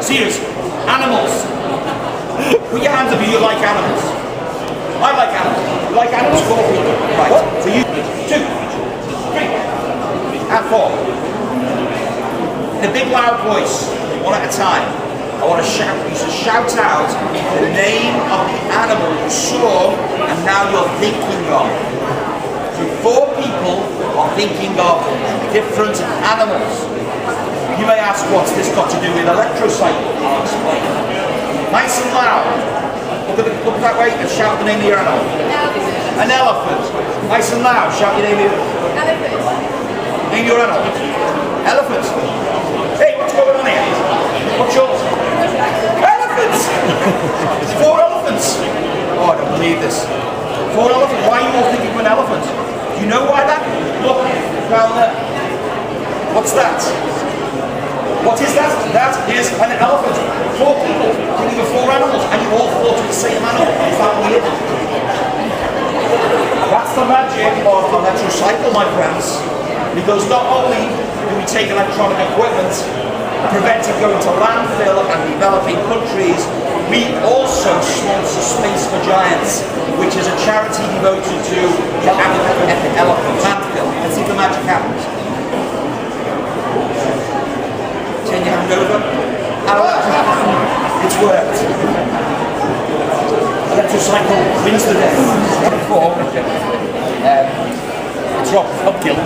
Serious. Animals. Put your hands up if you like animals. I like animals. You like animals? 4 people. Right. So you 2, 3, and 4. In a big loud voice, one at a time. I want to shout. You should shout out the name of the animal you saw and now you're thinking of. So 4 people are thinking of different animals. You may ask, what's this got to do with electrocycle? I'll explain. Nice and loud. Look that way and shout the name of your animal. An elephant. Nice and loud. Shout your name of your elephant. Name your animal. Elephant. Hey, what's going on here? What's yours? Elephants. 4 elephants. Oh, I don't believe this. 4 elephants. Why are you all thinking of an elephant? Do you know why that? Look down there. What's that? What is that? That is an elephant. 4 people thinking of 4 animals, and you all thought of the same animal. Is that weird? That's the magic of ElectroCycle, my friends. Because not only do we take electronic equipment, prevent it going to landfill and developing countries, we also sponsor Space for Giants, which is a charity devoted to the elephant landfill. Let's see if the magic happens. Turn your hand over. It's worked. ElectroCycle wins the day. Drop of guilt.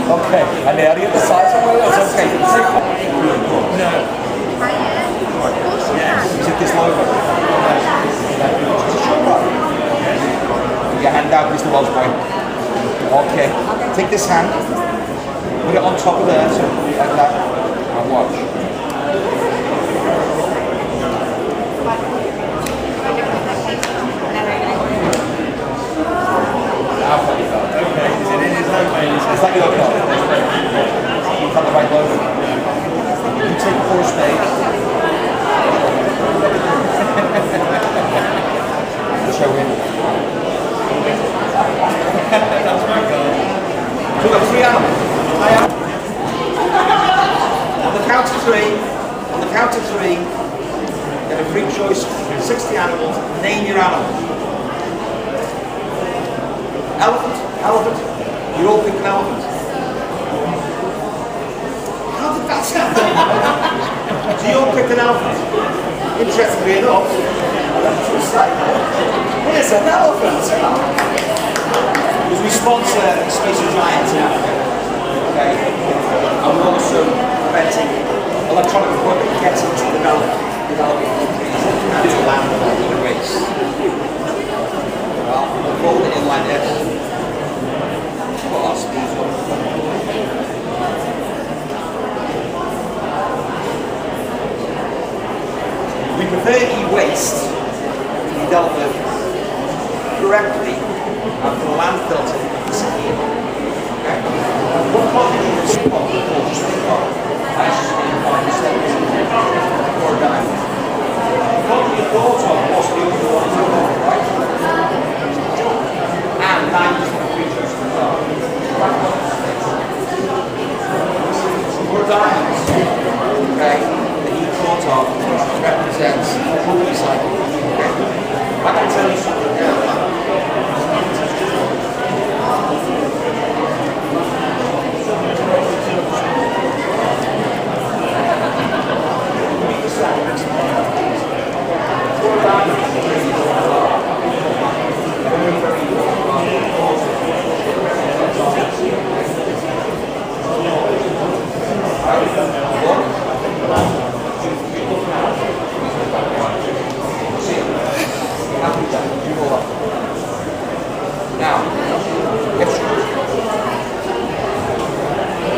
Okay, and the other side somewhere else. Okay. No. Take this logo. Your hand down, Mr. Wells boy. Okay. Take this hand. Put it on top of there, so like that. And watch. Is that your card? You've got the right logo. You take 4 spades. Show him. That's my card. So we've got 3 animals. On the count of 3, get a free choice between 60 animals. Name your animal. Elephant. Elephant. You all pick an elephant. How did that happen? So you all picked an elephant. Interestingly enough, here's an elephant. Because we sponsor Space for Giants in Africa. Okay? And we're also preventing electronic equipment getting to developing countries and to landfill waste. Well, we'll fold it in like this. We prefer e-waste to be dealt with correctly and for the landfill to disappear. Okay? What card did you just pop before? Just think of. I just think of or a dime. What you thought of was the other one, right? And 9 creatures as well. Or diamonds, okay, that you thought of represents ElectroCycle. Okay? I can tell you something now.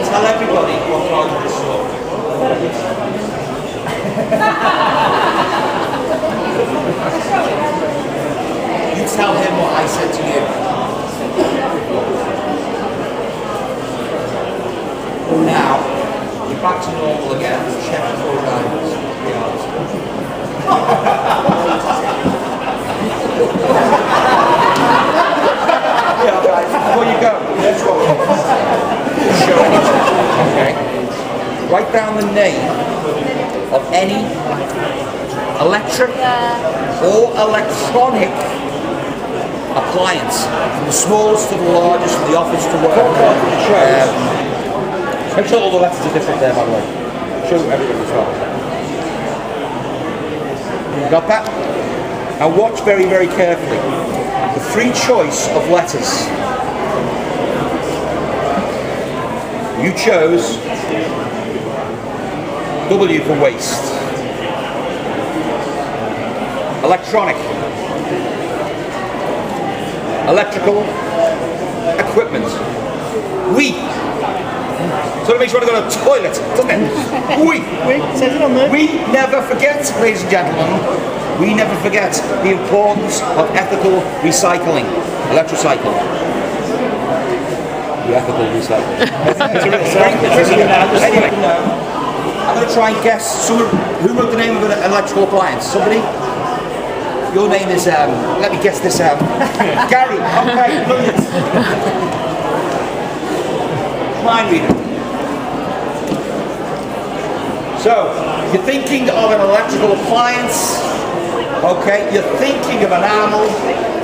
Tell everybody what card you saw. You tell him what I said to you. Now, you're back to normal again. Check the 4 diamonds. Yeah, right. Before you go, let's roll. Show it. Okay. Write down the name of any electric or electronic appliance, from the smallest to the largest, from the office to work. Make sure all the letters are different there, by the way. Show everybody as well. Got that? Now watch very, very carefully. The free choice of letters. You chose W for waste. Electronic. Electrical equipment. We. So it makes you want to go to the toilet, doesn't it? We. Says it on there. We never forget, ladies and gentlemen, we never forget the importance of ethical recycling. ElectroCycle. The ethical recycling. Anyway, I'm going to try and guess who wrote the name of an electrical appliance. Somebody? Your name is, let me guess this out. Gary. Okay, brilliant. Mind reader. So, you're thinking of an electrical appliance, okay, you're thinking of an animal,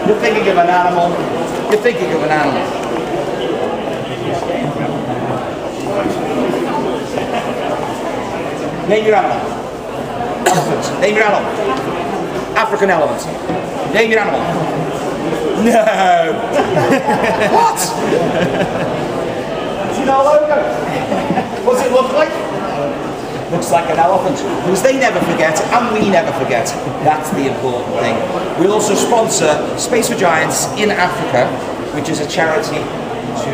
you're thinking of an animal, you're thinking of an animal. Name your animal. Elephant. Name your animal. African elephant. Name your animal. No. What? See our logo? What does it look like? Looks like an elephant, because they never forget and we never forget. That's the important thing. We also sponsor Space for Giants in Africa, which is a charity to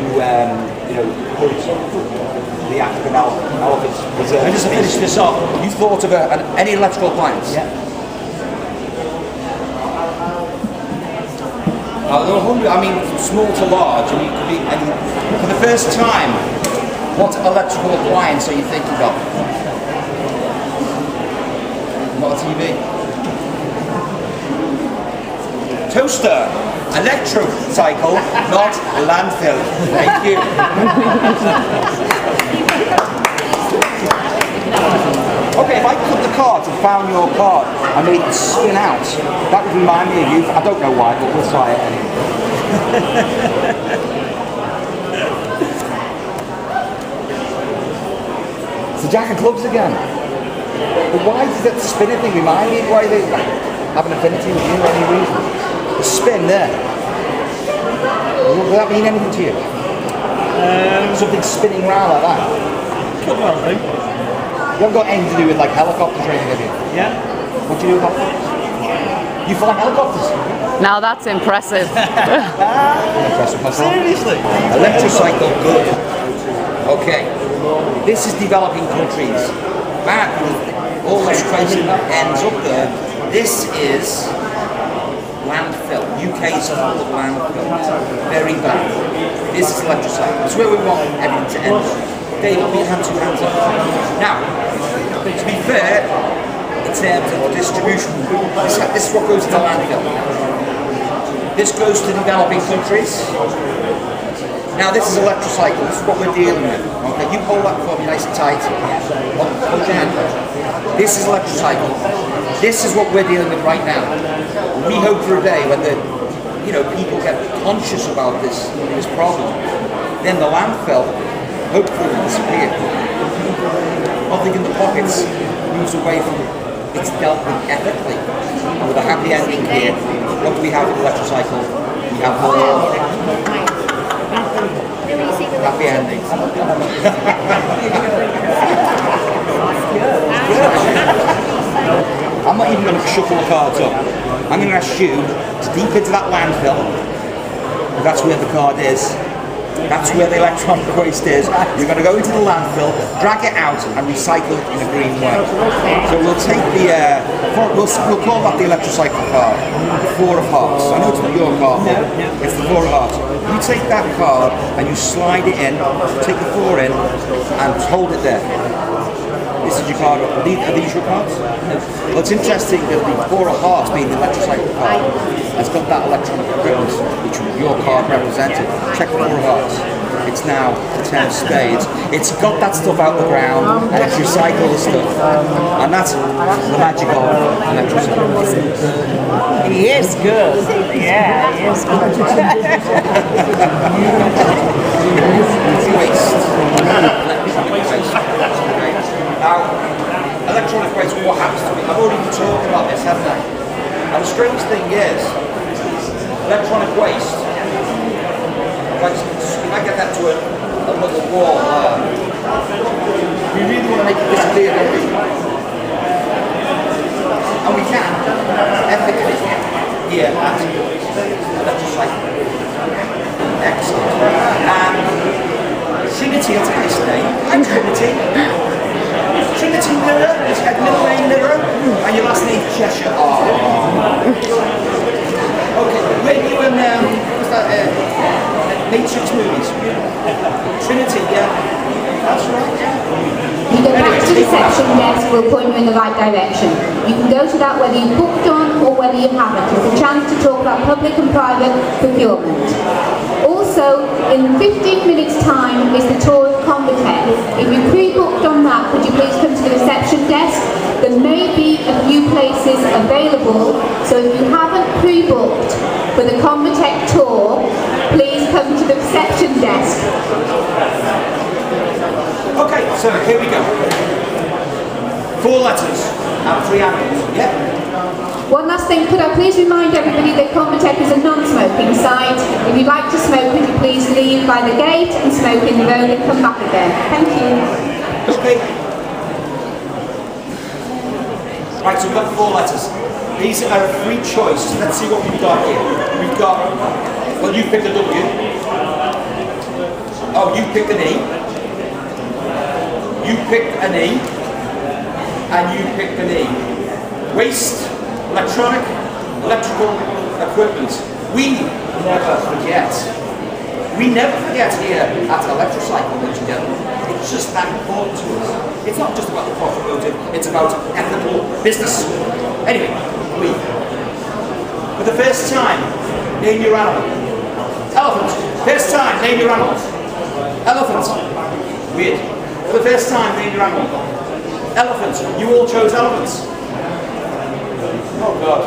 put the African elephants. And just to finish this off, you thought of any electrical appliance? Yeah. I mean, from small to large. I mean, it could be for the first time. What electrical appliance are you thinking of? Not a TV. Toaster. ElectroCycle, not landfill. Thank you. Okay, if I put the card and found your card and made it spin out, that would remind me of you. I don't know why, but we'll try it anyway. It's the Jack of Clubs again. But why does that spinning thing remind me? Why they have an affinity with you? Any reason? The spin there. Will that mean anything to you? Something spinning around like that. Could well do. You haven't got anything to do with like helicopter training, have you? Yeah. What do you do with helicopters? You fly helicopters? Now that's impressive. Impressive myself. Seriously? ElectroCycle, good. Okay. This is developing countries. Back all those crazy ends up there. This is landfill. UK's full of landfill. Very bad. This is ElectroCycle. It's where we want everything to end. Dave, we have two hands up. Now, to be fair, in terms of distribution, this is what goes to the landfill. This goes to developing countries. Now this is ElectroCycle, this is what we're dealing with. Okay, you hold that for me nice and tight. Hold your hand. This is ElectroCycle. This is what we're dealing with right now. We hope for a day when people get conscious about this problem. Then the landfill hopefully will disappear. Nothing in the pockets moves away from it. It's dealt with ethically. And with a happy ending here, what do we have with ElectroCycle? We have more happy endings. I'm not even going to shuffle the cards up. I'm going to ask you to deep into that landfill. That's where the card is. That's where the electronic waste is. You're going to go into the landfill, drag it out, and recycle it in a green way. So we'll take we'll call that the ElectroCycle card, the 4 of hearts. I know it's not your card, but it's the 4 of hearts. You take that card and you slide it in, take the 4 in, and hold it there. This is your card. Are these your cards? Well, it's interesting that the 4 of hearts, being the ElectroCycle card, has got that electronic equipment, which your card represented. Check the 4 of hearts. It's now the 10 of spades. It's got that stuff out the ground and it's recycled the stuff. And that's the magic of electrocycle. He is good. Yeah, he is good. Waste. Now, electronic waste, what happens to it? I've already been talking about this, haven't I? Now, the strange thing is, electronic waste, if I get that to a little wall, we really want to make it disappear, don't we? And we can, ethically, here at ElectroCycle. Excellent. Trinity, that's a nice name. I'm Trinity. Trinity Mirror, it's got middle name Mirror, and your last name Cheshire. Oh. Okay, when you in, what's that, Matrix movies? Trinity, yeah. That's right, yeah. You go back to the reception desk, we'll point you in the right direction. You can go to that whether you've booked on or whether you haven't. It's a chance to talk about public and private procurement. Also, in 15 minutes' time is the tour of Convatec. If you pre-booked on that, could you please come to the reception desk? There may be a few places available, so if you haven't pre-booked for the Convatec tour, please come to the reception desk. Okay, so here we go. 4 letters and 3 animals, yeah? One last thing, could I please remind everybody that Convatec is a non-smoking site. If you'd like to smoke, could you please leave by the gate and smoke in the road and come back again. Thank you. Okay. Right, so we've got 4 letters. These are a free choice. Let's see what we've got here. We've got, well, you picked a W. Oh, you picked an E. You picked an E. And you picked an E. Waste, electronic, electrical equipment. We never forget. We never forget here at ElectroCycle, ladies and gentlemen. It's just that important to us. It's not just about the profit motive, it's about ethical business. Anyway, we. For the first time, name your animal. Elephant. First time, name your animal. Elephant. Weird. For the first time, name your animal. Elephant. You all chose elephants. Oh God.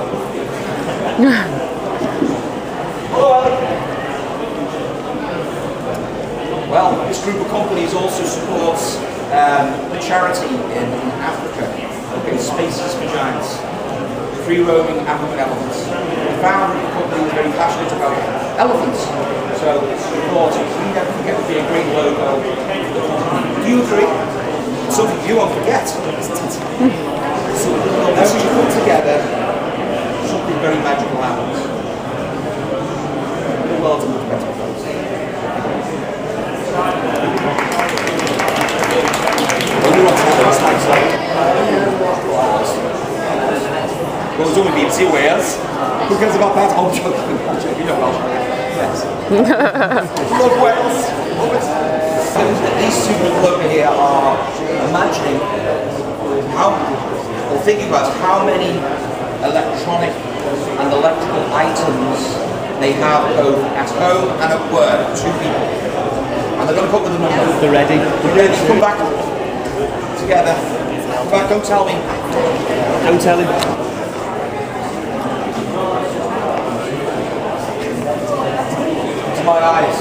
Well, this group of companies also supports a charity in Africa. Okay, Spaces for Giants. Free roaming African elephants. We found the company was very passionate about elephants. So we thought we never forget would be a great logo. Do you agree? It's something you won't forget. So as we put together, something very magical happens. The world's a much better place. Well, there's only BBC Wales. Who cares about that? I'm joking. You know Welsh. Yes. Love Wales. These two people over here are imagining how, or thinking about how many electronic and electrical items they have both at home and at work. 2 people. And they're going to come up with a number. They're ready. You ready? Come back together. Come back, don't tell me. Don't tell him. To my eyes.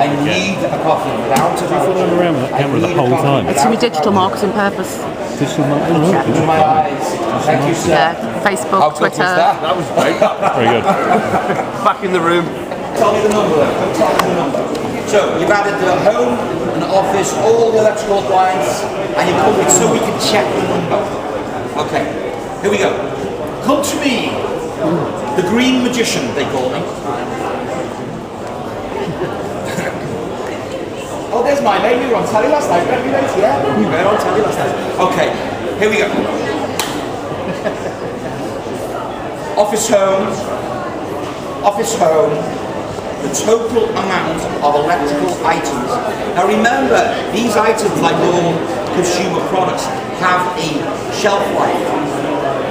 I need a coffee without a Following him around with that camera the whole time. It's for digital marketing purpose. Digital marketing. To my eyes. Thank you, sir. Yeah, Facebook, How good Twitter. was that? That was great. Very good. Back in the room. Tell me the number though. Don't tell me the number. So you've added the home, an office, all the electrical appliances, and you put it so we can check the number. Okay, here we go. Come to me. The Green Magician, they call me. Oh, there's my name. You were on telly last night, weren't you, mate? Yeah, you were on telly last night. Okay, here we go. Office home. Office home. The total amount of electrical items. Now remember, these items, like all consumer products, have a shelf life.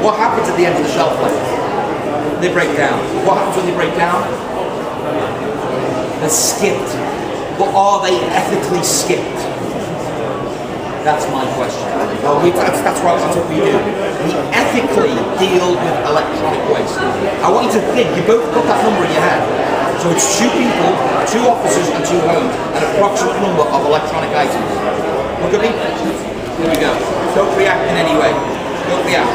What happens at the end of the shelf life? They break down. What happens when they break down? They're skipped. but are they ethically skipped? That's my question. Well, that's what we do. We ethically deal with electronic waste. I want you to think, you both got that number in your head. So it's 2 people, 2 offices and 2 homes, an approximate number of electronic items. Look at me. Here we go. Don't react in any way. Don't react.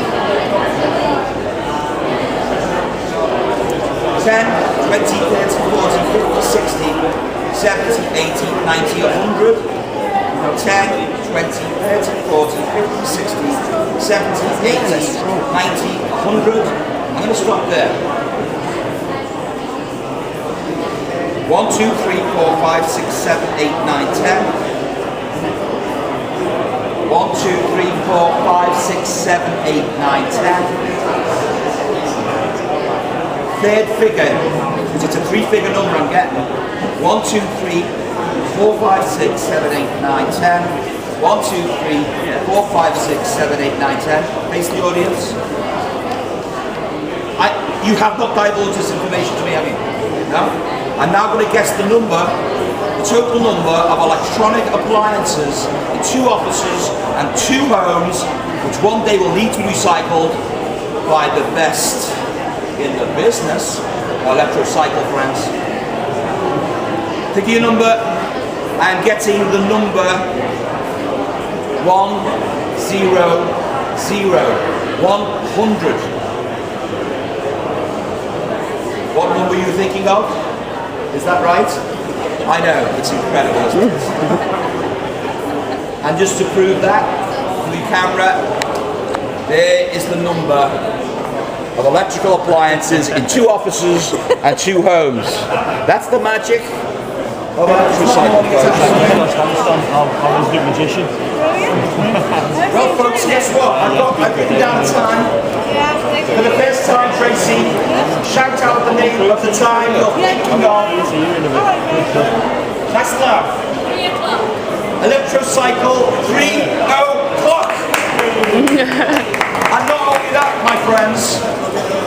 10, 20, 30, 40, 50, 60, 70, 80, 90, 100. 10, 20, 30, 40, 50, 60, 70, 80, 90, 100. I'm going to stop there. 1, 2, 3, 4, 5, 6, 7, 8, 9, 10. 1, 2, 3, 4, 5, 6, 7, 8, 9, 10. Third figure, because it's a 3-figure number I'm getting. 1, 2, 3, 4, 5, 6, 7, 8, 9, 10. 1, 2, 3, 4, 5, 6, 7, 8, 9, 10. Face the audience. You have not divulged this information to me, have you? No? I'm now going to guess the number, the total number of electronic appliances in 2 offices and 2 homes, which one day will need to be recycled by the best in the business, ElectroCycle friends. Think of your number. I'm getting the number 100. 100. What number are you thinking of? Is that right? I know, it's incredible, isn't it? And just to prove that, for the camera, there is the number of electrical appliances in 2 offices and 2 homes. That's the magic of ElectroCycle. I was the magician. Well, folks, guess what? I've written down the time. For the first time, Tracy, shout out the name of the time you're thinking of. Nice laugh. 3 o'clock. ElectroCycle, 3 o'clock. And not only that, my friends,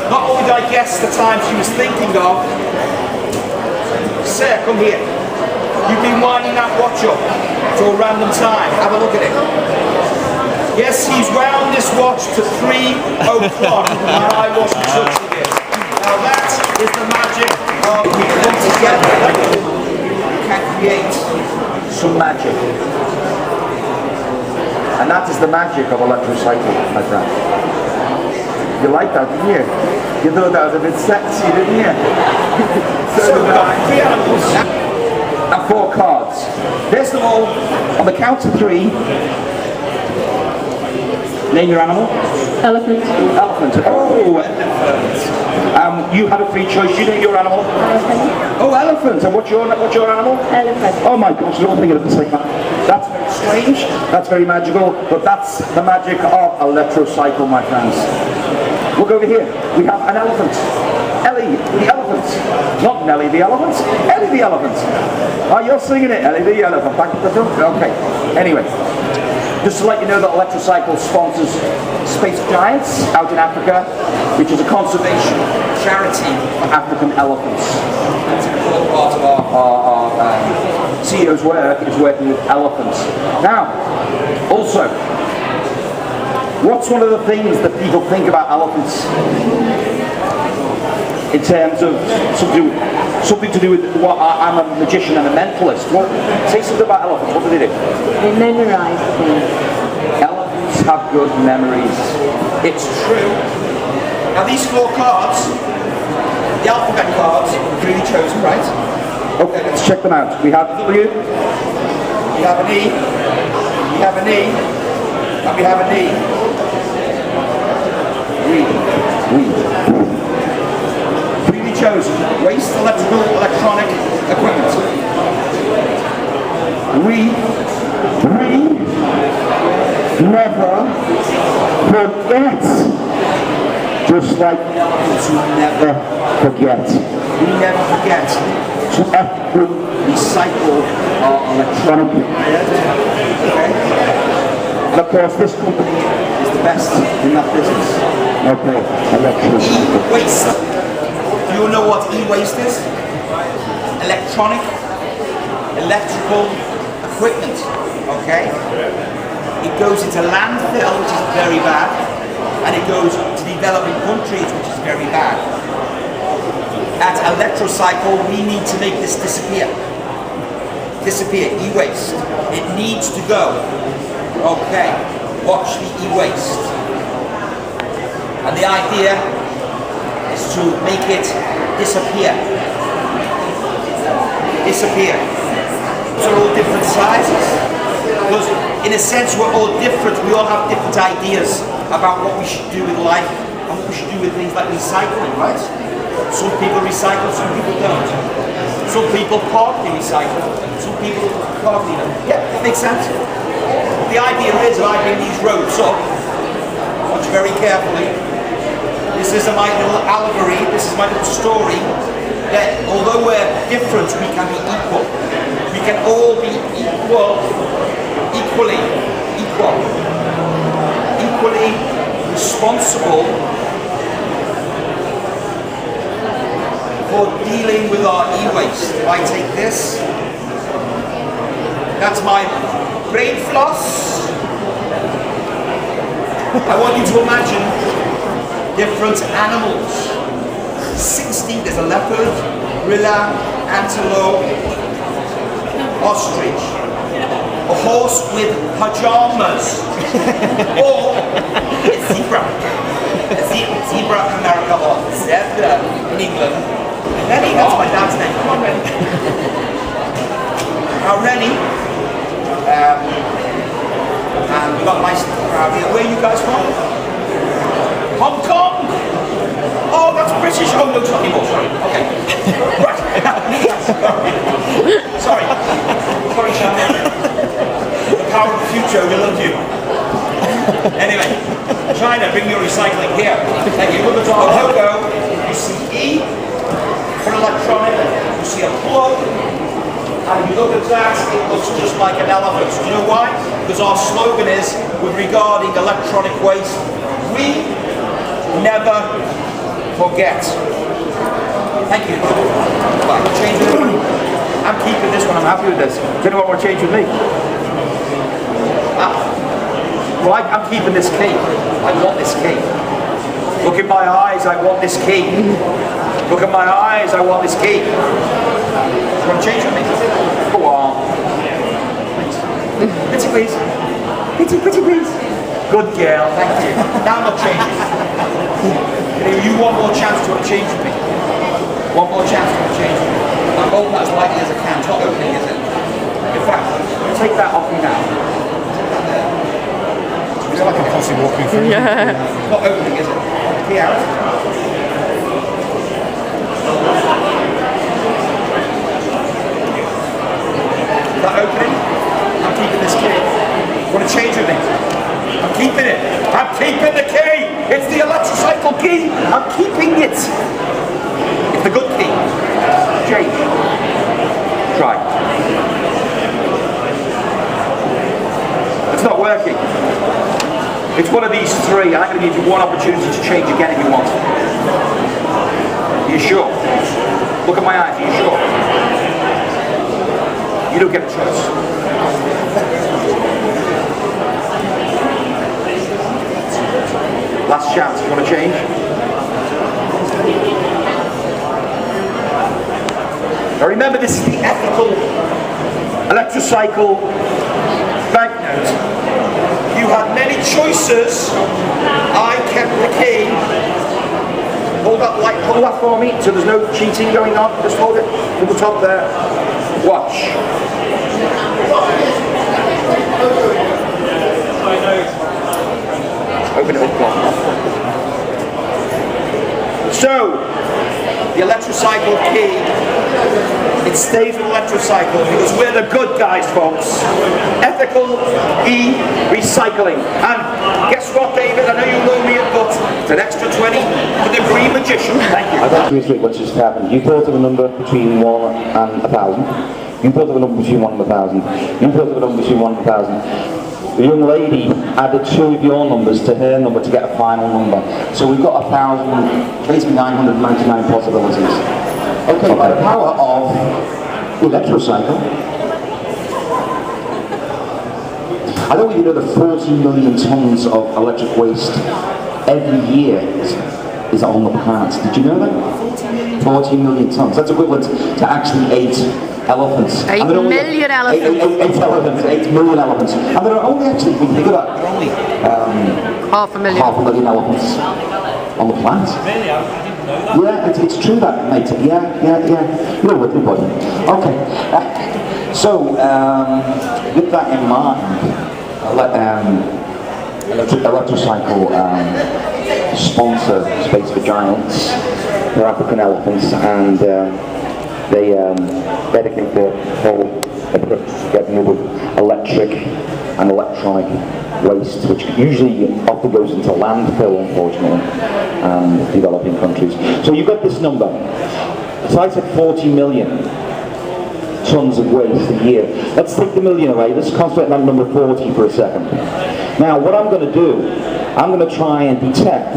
not only did I guess the time she was thinking of, sir, come here. You've been winding that watch up to a random time. Have a look at it. Yes, he's wound this watch to 3 o'clock, and I wasn't touching it. Now that is the magic of we come together. We can create some magic. And that is the magic of ElectroCycle, my friend. You liked that, didn't you? You thought that was a bit sexy, didn't you? So we've got 3 animals and 4 cards. First of all, on the count of 3, name your animal. Elephant. Elephant. Oh, elephant. You had a free choice. You name your animal. Elephant. Oh, elephant. And what's your animal? Elephant. Oh my gosh, they're all thinking of the same man. That's very strange. That's very magical. But that's the magic of ElectroCycle, my friends. Look over here. We have an elephant. Ellie the elephant. Not Nelly the elephant. Ellie the elephant. Oh, you're singing it, Ellie the elephant. Back to the front. Okay. Anyway. Just to let you know that ElectroCycle sponsors Space Giants out in Africa, which is a conservation charity for African elephants. That's an important part of our CEO's work, is working with elephants. Now, also, what's one of the things that people think about elephants in terms of something to do with what I'm a magician and a mentalist? Say something about elephants. What do they do? They memorize things. Elephants have good memories. It's true. Now these 4 cards, the alphabet cards, were really chosen, right? Okay, let's check them out. We have W, we have an E, we have an E, and we have an E. We. Chosen waste electronic equipment. We never forget. Just like to never forget. We never forget to ethically recycle our electronic equipment. Okay? And of course this company is the best in that business. Okay, electricity. E-waste. Do you know what e-waste is? Electronic electrical equipment, okay? It goes into landfill, which is very bad, and it goes to developing countries, which is very bad. At ElectroCycle, we need to make this disappear. Disappear, e-waste. It needs to go. Okay, watch the e-waste. And the idea is to make it disappear. Disappear. So they're all different sizes. Because in a sense we're all different. We all have different ideas about what we should do with life and what we should do with things like recycling, right? Some people recycle, some people don't. Some people partly recycle, some people partly don't. Yeah, that makes sense. The idea is that I bring these ropes up, watch very carefully. This is my little allegory, this is my little story, that although we're different, we can be equal. We can all be equally responsible for dealing with our e-waste. If I take this, that's my brain floss. I want you to imagine different animals. 60, there's a leopard, gorilla, antelope, ostrich, a horse with pajamas, or a zebra. A zebra in America, or zebra in England. Rennie, that's my dad's name. Come on, Rennie. Now, Rennie, and we got a nice crowd here. Where are you guys from? Hong Kong? Oh, that's British. Oh, no, it's not anymore. Sorry. Okay. Right. Sorry. Sorry, Sean. The power of the future will love you. Anyway, China, bring your recycling here. Thank you. Look at our logo. You see E for electronic. You see a plug. And you look at that, it looks just like an elephant. Do you know why? Because our slogan is, with regarding electronic waste, we never forget. Thank you. Well, I'm changing it. I'm keeping this one. I'm happy with this. Does anyone want to change with me? Well, I'm keeping this key. I want this key. Look in my eyes, I want this key. Look at my eyes, I want this key. Do you want to change with me? Go on. Pretty please. Pretty please. Good girl, thank you. Now I'm not changing. You one more chance to change with me. One more chance to change with me. I'm holding that as lightly as I can. It's not opening, is it? In fact, take that off me now. It's like a posse walking through. Yeah. It's not opening, is it? Key out. Is that opening? I'm keeping this key. Want to change with me? I'm keeping it. I'm keeping the key. It's the ElectroCycle key. I'm keeping it. It's the good key. Change. Try. It's not working. It's one of these three. I'm going to give you one opportunity to change again if you want. Are you sure? Look at my eyes. Are you sure? You don't get a choice. Last chance. You want to change? Now remember, this is the ethical ElectroCycle banknote. You had many choices. I kept the key. Hold that light, hold that for me, so there's no cheating going on. Just hold it from the top there. Watch. Open it up. So, the ElectroCycle key, it stays with ElectroCycle because we're the good guys, folks. Ethical e-recycling. And guess what, David? I know you know me at but it's an extra 20 for the Green Magician. Thank you. I'd like to reiterate what just happened. You thought of a number between 1 and 1,000. You thought of a number between 1 and 1,000. You thought of a number between 1 and 1,000. The young lady added 2 of your numbers to her number to get a final number. So we've got 1,000, basically 999 possibilities. Okay, by the power of ElectroCycle, I don't even know that 40 million tons of electric waste every year is on the planet. Did you know that? 40 million tons. That's equivalent to actually 8 elephants. 8 million elephants. 8 elephants, 8 million elephants. And there are only actually, when you think about it, there are only Half a million. 500,000 elephants on the planet. Yeah, it's true that, mate. Yeah. You're with me, buddy. Okay. So, with that in mind, ElectroCycle sponsor Space for Giants. They're African elephants, and they dedicate their whole effort to getting rid of electric and electronic waste, which usually often goes into landfill, unfortunately, developing countries. So you've got this number. So I said 40 million tons of waste a year. Let's take the million away. Let's concentrate on number 40 for a second. Now, what I'm going to do, I'm going to try and detect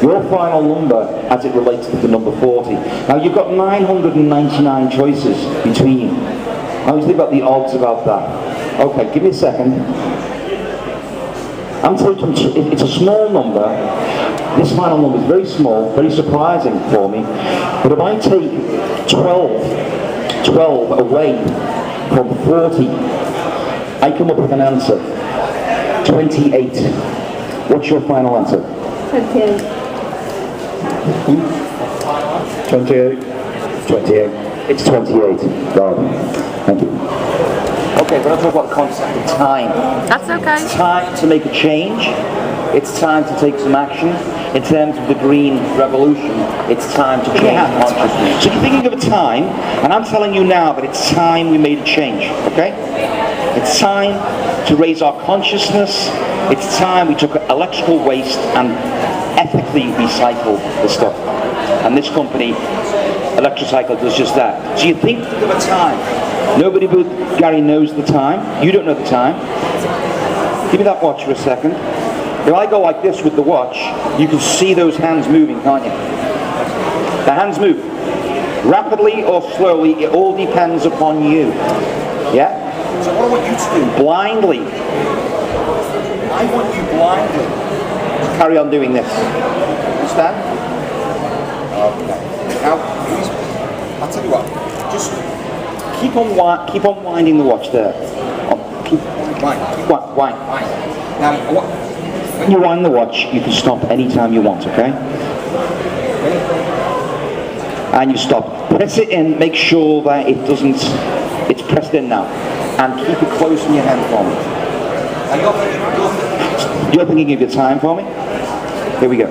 your final number as it relates to the number 40. Now, you've got 999 choices between. Now, you think about the odds about that. Okay, give me a second. I'm taking, it's a small number. This final number is very small, very surprising for me. But if I take 12 away from 40, I come up with an answer. 28. What's your final answer? 28. 28. It's 28. God. Thank you. Okay, we're going to talk about the concept of time. That's okay. It's time to make a change. It's time to take some action. In terms of the green revolution, it's time to change consciousness. So you're thinking of a time, and I'm telling you now that it's time we made a change, okay? It's time to raise our consciousness. It's time we took electrical waste and ethically recycle the stuff. And this company, ElectroCycle, does just that. So you think of a time. Nobody but Gary knows the time. You don't know the time. Give me that watch for a second. If I go like this with the watch, you can see those hands moving, can't you? The hands move. Rapidly or slowly, it all depends upon you. Yeah? So what I want you to do, Blindly. I want you blindly. Carry on doing this. Understand? Okay. Now, please, I'll tell you what, just Keep on winding the watch there. Keep wind. wind. Now, what? When you wind the watch, you can stop anytime you want, okay? And you stop. Press it in, make sure that it doesn't, it's pressed in now. And keep it close in your hand for me. Now You're thinking of your time for me? Here we go.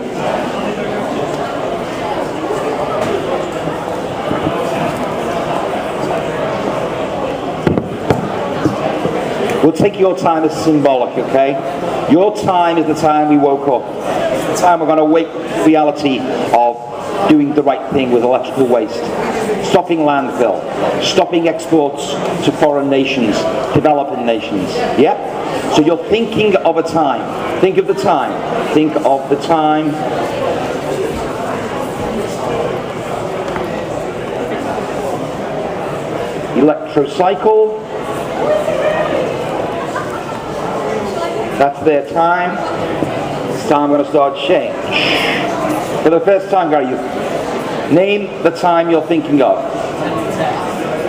We'll take your time as symbolic, okay? Your time is the time we woke up. It's the time we're going to wake up reality of doing the right thing with electrical waste. Stopping landfill. Stopping exports to foreign nations, developing nations. Yeah? So you're thinking of a time. Think of the time. Think of the time. ElectroCycle. That's their time. It's time we're going to start change. For the first time, Gary, you name the time you're thinking of.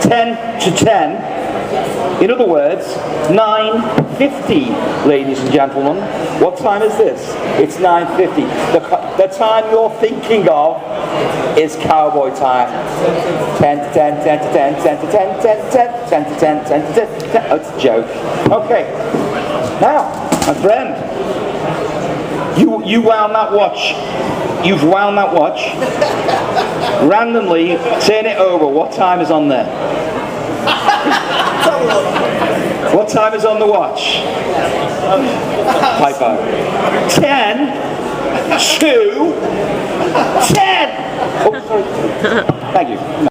10 to 10. In other words, 9:50, ladies and gentlemen. What time is this? It's 9:50. The time you're thinking of is cowboy time. 10 to 10, 10 to 10, 10 to 10, 10 to 10, 10 to 10, 10 to 10, 10. Oh, it's a joke. Okay. Now, my friend, you wound that watch. You've wound that watch. Randomly, turn it over. What time is on there? What time is on the watch? High five. 10 to 10. Oh, sorry. Thank you.